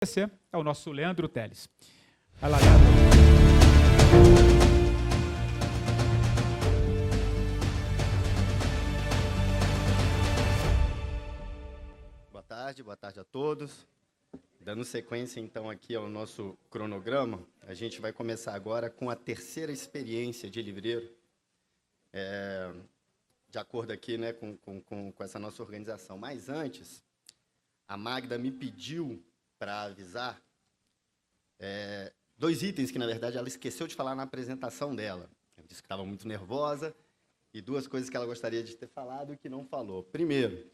Esse é o nosso Leandro Teles. Vai lá, Leandro. Boa tarde a todos. Dando sequência, então, aqui ao nosso cronograma, a gente vai começar agora com a terceira experiência de livreiro, de acordo aqui, né, com essa nossa organização. Mas antes, a Magda me pediu para avisar dois itens que, na verdade, ela esqueceu de falar na apresentação dela. Ela disse que estava muito nervosa, e duas coisas que ela gostaria de ter falado e que não falou. Primeiro,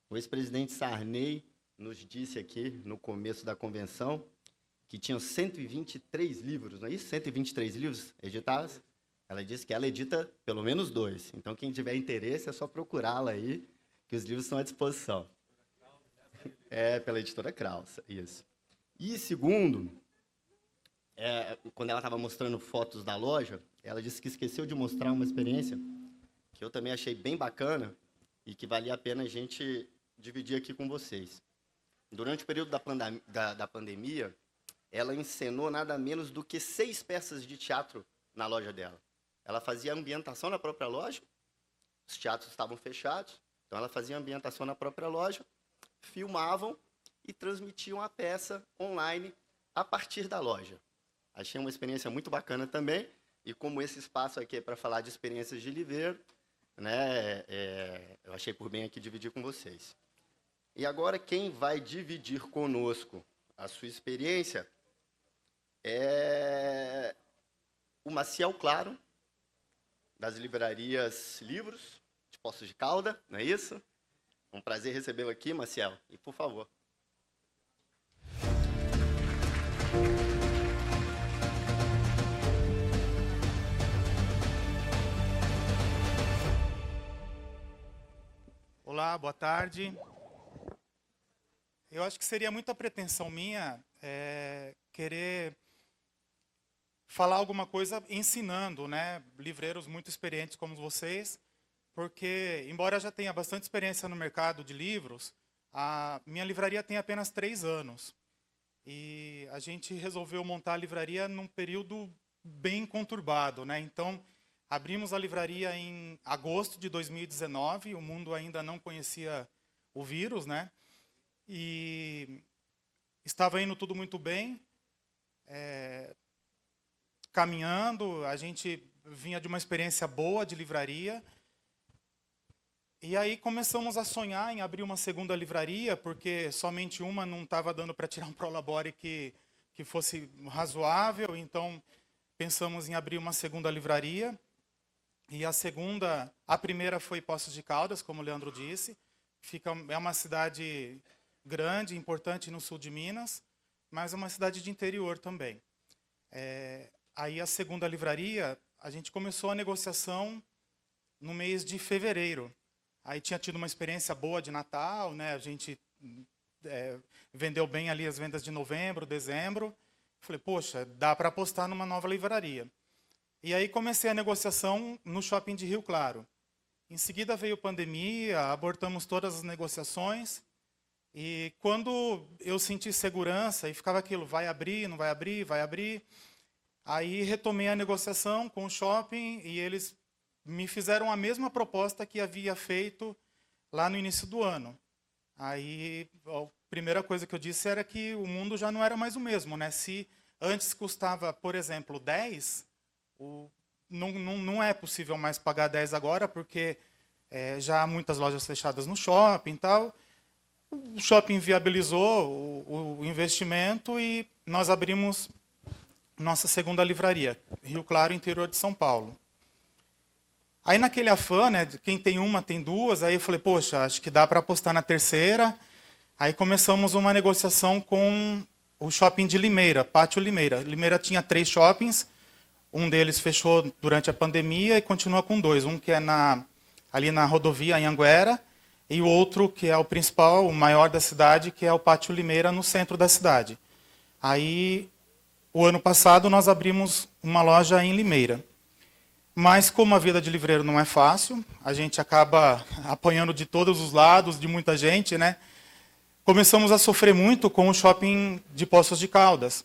o ex-presidente Sarney nos disse aqui, no começo da convenção, que tinham 123 livros, não é isso? 123 livros editados? Ela disse que ela edita pelo menos 2. Então, quem tiver interesse, é só procurá-la aí, que os livros estão à disposição. Pela editora Krauss, isso. E segundo, quando ela estava mostrando fotos da loja, ela disse que esqueceu de mostrar uma experiência que eu também achei bem bacana e que valia a pena a gente dividir aqui com vocês. Durante o período da pandemia, ela encenou nada menos do que 6 peças de teatro na loja dela. Ela fazia ambientação na própria loja, os teatros estavam fechados, então ela fazia ambientação na própria loja, filmavam e transmitiam a peça online a partir da loja. Achei uma experiência muito bacana também, e como esse espaço aqui é para falar de experiências de livreiro, né, eu achei por bem aqui dividir com vocês. E agora quem vai dividir conosco a sua experiência é o Maciel Claro, das livrarias Livros, de Poços de Caldas, não é isso? É um prazer recebê-lo aqui, Maciel. E, por favor. Olá, boa tarde. Eu acho que seria muita pretensão minha querer falar alguma coisa ensinando, né, livreiros muito experientes como vocês, porque, embora eu já tenha bastante experiência no mercado de livros, a minha livraria tem apenas 3 anos. E a gente resolveu montar a livraria num período bem conturbado, né? Então, abrimos a livraria em agosto de 2019, o mundo ainda não conhecia o vírus, né? E estava indo tudo muito bem, caminhando, a gente vinha de uma experiência boa de livraria, e aí começamos a sonhar em abrir uma segunda livraria, porque somente uma não estava dando para tirar um prolabore que fosse razoável, então pensamos em abrir uma segunda livraria, e a primeira foi Poços de Caldas, como o Leandro disse, é uma cidade grande, importante no sul de Minas, mas é uma cidade de interior também. Aí a segunda livraria, a gente começou a negociação no mês de fevereiro. Aí tinha tido uma experiência boa de Natal, né? A gente vendeu bem ali as vendas de novembro, dezembro. Falei, poxa, dá para apostar numa nova livraria. E aí comecei a negociação no shopping de Rio Claro. Em seguida veio pandemia, abortamos todas as negociações. E quando eu senti segurança, e ficava aquilo, vai abrir, não vai abrir, vai abrir, aí retomei a negociação com o shopping e eles me fizeram a mesma proposta que havia feito lá no início do ano. Aí a primeira coisa que eu disse era que o mundo já não era mais o mesmo, né? Se antes custava, por exemplo, 10, não é possível mais pagar 10 agora, porque já há muitas lojas fechadas no shopping e tal. O shopping viabilizou o investimento e nós abrimos nossa segunda livraria, Rio Claro, interior de São Paulo. Aí naquele afã, né, quem tem uma tem duas, aí eu falei, poxa, acho que dá para apostar na terceira. Aí começamos uma negociação com o shopping de Limeira, Pátio Limeira. Limeira tinha 3 shoppings, um deles fechou durante a pandemia e continua com 2. Um que é ali na rodovia, em Anguera, e o outro que é o principal, o maior da cidade, que é o Pátio Limeira, no centro da cidade. Aí, o ano passado, nós abrimos uma loja em Limeira. Mas, como a vida de livreiro não é fácil, a gente acaba apanhando de todos os lados, de muita gente, né? começamos a sofrer muito com o shopping de Poços de Caldas.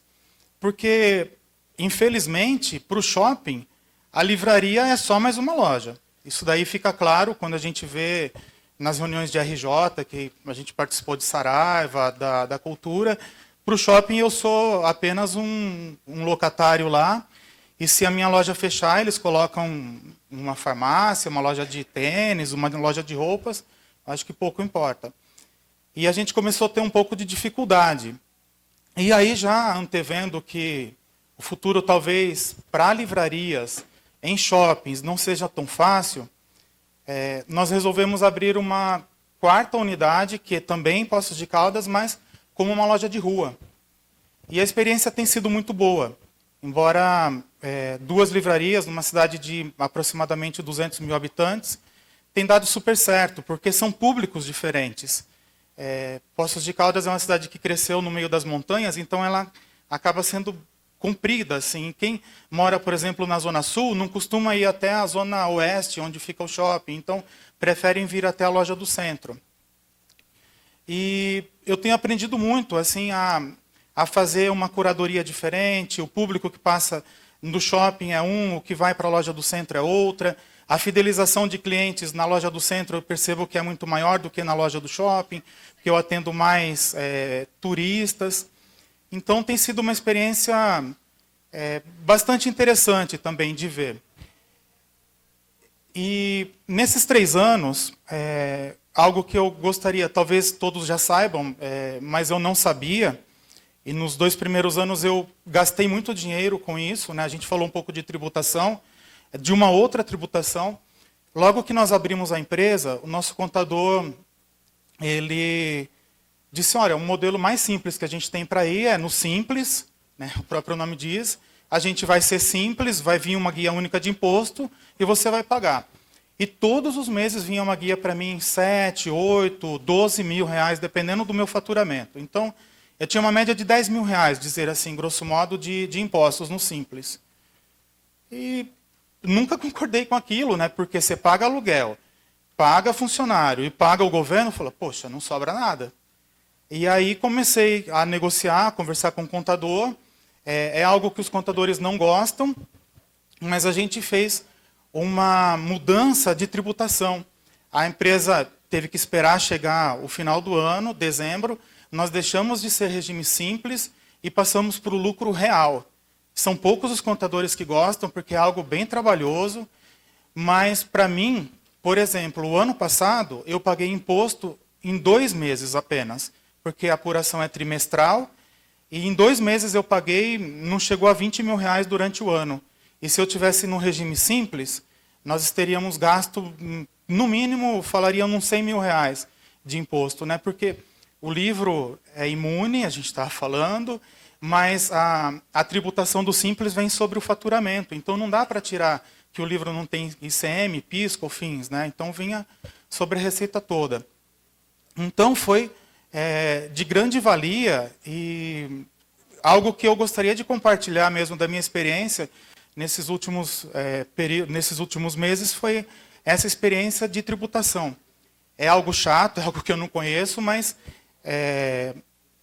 Porque, infelizmente, para o shopping, a livraria é só mais uma loja. Isso daí fica claro quando a gente vê nas reuniões de RJ, que a gente participou de Saraiva, da Cultura. Para o shopping, eu sou apenas um locatário lá. E se a minha loja fechar, eles colocam uma farmácia, uma loja de tênis, uma loja de roupas. Acho que pouco importa. E a gente começou a ter um pouco de dificuldade. E aí, já antevendo que o futuro, talvez, para livrarias em shoppings não seja tão fácil, nós resolvemos abrir uma quarta unidade, que é também em Poços de Caldas, mas como uma loja de rua. E a experiência tem sido muito boa. Embora 2 livrarias, numa cidade de aproximadamente 200 mil habitantes, tem dado super certo, porque são públicos diferentes. Poços de Caldas é uma cidade que cresceu no meio das montanhas, então ela acaba sendo comprida. Assim. Quem mora, por exemplo, na Zona Sul, não costuma ir até a Zona Oeste, onde fica o shopping, então preferem vir até a loja do centro. E eu tenho aprendido muito assim, a fazer uma curadoria diferente, o público que passa do shopping é um, o que vai para a loja do centro é outra. A fidelização de clientes na loja do centro eu percebo que é muito maior do que na loja do shopping, porque eu atendo mais turistas. Então, tem sido uma experiência bastante interessante também de ver. E, nesses 3 anos, algo que eu gostaria, talvez todos já saibam, mas eu não sabia, e nos 2 primeiros anos eu gastei muito dinheiro com isso, né? A gente falou um pouco de tributação, de uma outra tributação. Logo que nós abrimos a empresa, o nosso contador, ele disse, olha, o modelo mais simples que a gente tem para ir é no Simples, né, o próprio nome diz, a gente vai ser simples, vai vir uma guia única de imposto e você vai pagar. E todos os meses vinha uma guia para mim, 7, 8, 12 mil reais, dependendo do meu faturamento. Então, eu tinha uma média de 10 mil reais, dizer assim, grosso modo, de impostos no Simples. E nunca concordei com aquilo, né, porque você paga aluguel, paga funcionário e paga o governo, fala, poxa, não sobra nada. E aí comecei a negociar, a conversar com o contador. É algo que os contadores não gostam, mas a gente fez uma mudança de tributação. A empresa teve que esperar chegar o final do ano, dezembro. Nós deixamos de ser regime simples e passamos para o lucro real. São poucos os contadores que gostam, porque é algo bem trabalhoso. Mas, para mim, por exemplo, o ano passado, eu paguei imposto em 2 meses apenas, porque a apuração é trimestral, e em 2 meses eu paguei, não chegou a 20 mil reais durante o ano. E se eu tivesse no regime simples, nós teríamos gasto, no mínimo, falaríamos uns 100 mil reais de imposto, né? Porque o livro é imune, a gente está falando, mas a tributação do simples vem sobre o faturamento. Então não dá para tirar que o livro não tem ICM, PIS, COFINS, né? Então vinha sobre a receita toda. Então foi de grande valia e algo que eu gostaria de compartilhar mesmo da minha experiência nesses últimos meses foi essa experiência de tributação. É algo chato, é algo que eu não conheço, mas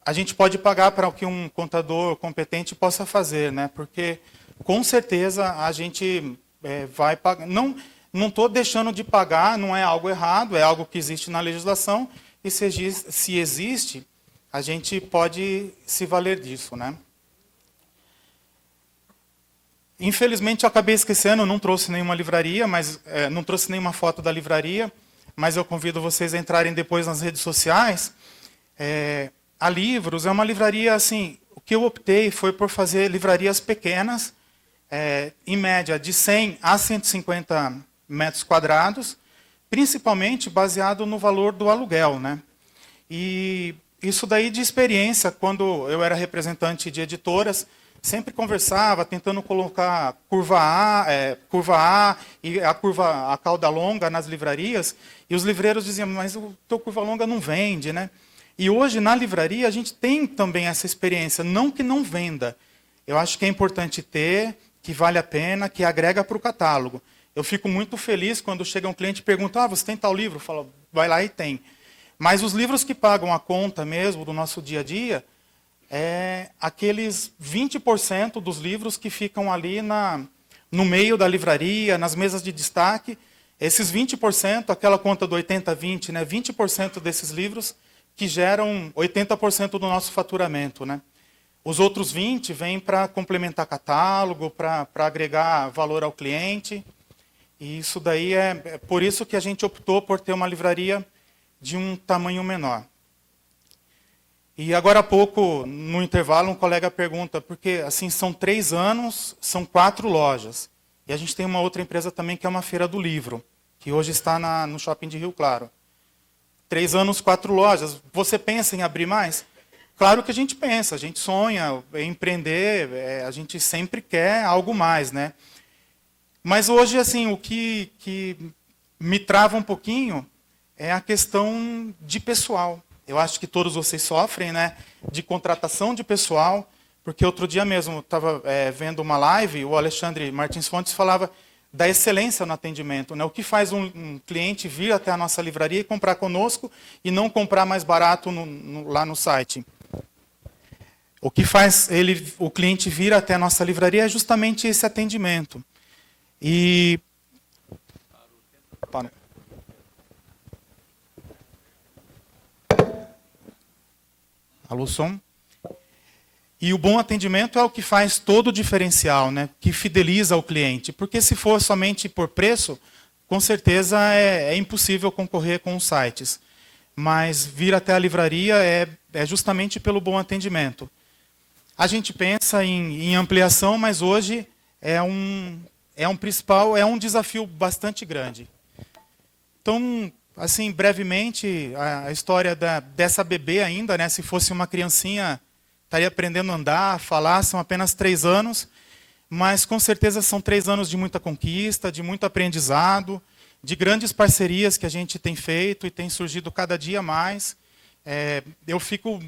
a gente pode pagar para o que um contador competente possa fazer, né? Porque com certeza a gente vai pagar. Não estou deixando de pagar, não é algo errado, é algo que existe na legislação. E se existe, a gente pode se valer disso, né? Infelizmente, eu acabei esquecendo, não trouxe nenhuma livraria, mas não trouxe nenhuma foto da livraria, mas eu convido vocês a entrarem depois nas redes sociais. A Livros é uma livraria, assim, o que eu optei foi por fazer livrarias pequenas, em média de 100 a 150 metros quadrados, principalmente baseado no valor do aluguel, né? E isso daí de experiência, quando eu era representante de editoras, sempre conversava, tentando colocar curva A e a cauda longa nas livrarias, e os livreiros diziam, mas o teu curva longa não vende, né? E hoje, na livraria, a gente tem também essa experiência, não que não venda. Eu acho que é importante ter, que vale a pena, que agrega para o catálogo. Eu fico muito feliz quando chega um cliente e pergunta, você tem tal livro? Eu falo, vai lá e tem. Mas os livros que pagam a conta mesmo do nosso dia a dia, é aqueles 20% dos livros que ficam ali no meio da livraria, nas mesas de destaque. Esses 20%, aquela conta do 80-20, né? 20% desses livros que geram 80% do nosso faturamento, né? Os outros 20% vêm para complementar catálogo, para agregar valor ao cliente. E isso daí é por isso que a gente optou por ter uma livraria de um tamanho menor. E agora há pouco, no intervalo, um colega pergunta, porque assim, são 3 anos, são 4 lojas. E a gente tem uma outra empresa também, que é uma feira do livro, que hoje está no shopping de Rio Claro. 3 anos, 4 lojas. Você pensa em abrir mais? Claro que a gente pensa, a gente sonha em empreender, a gente sempre quer algo mais, né? Mas hoje, assim, o que me trava um pouquinho é a questão de pessoal. Eu acho que todos vocês sofrem, né, de contratação de pessoal, porque outro dia mesmo estava vendo uma live, o Alexandre Martins Fontes falava da excelência no atendimento, né? O que faz um cliente vir até a nossa livraria e comprar conosco e não comprar mais barato lá no site? O que faz o cliente vir até a nossa livraria é justamente esse atendimento. E alô, som? E o bom atendimento é o que faz todo o diferencial, né? Que fideliza o cliente. Porque se for somente por preço, com certeza é impossível concorrer com os sites. Mas vir até a livraria é justamente pelo bom atendimento. A gente pensa em ampliação, mas hoje é um desafio bastante grande. Então, assim, brevemente, a história dessa bebê ainda, né? Se fosse uma criancinha, estaria aprendendo a andar, a falar, são apenas 3 anos, mas com certeza são 3 anos de muita conquista, de muito aprendizado, de grandes parcerias que a gente tem feito e tem surgido cada dia mais. Eu fico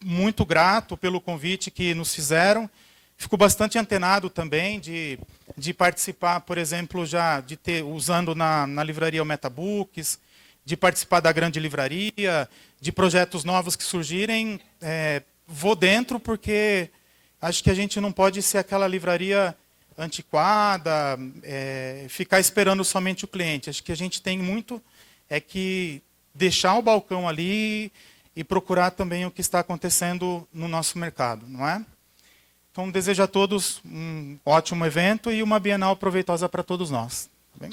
muito grato pelo convite que nos fizeram. Fico bastante antenado também de participar, por exemplo, já usando na livraria o Metabooks, de participar da grande livraria, de projetos novos que surgirem. Vou dentro porque acho que a gente não pode ser aquela livraria antiquada, ficar esperando somente o cliente. Acho que a gente tem muito que deixar o balcão ali e procurar também o que está acontecendo no nosso mercado, não é? Então, desejo a todos um ótimo evento e uma Bienal proveitosa para todos nós. Tá bem?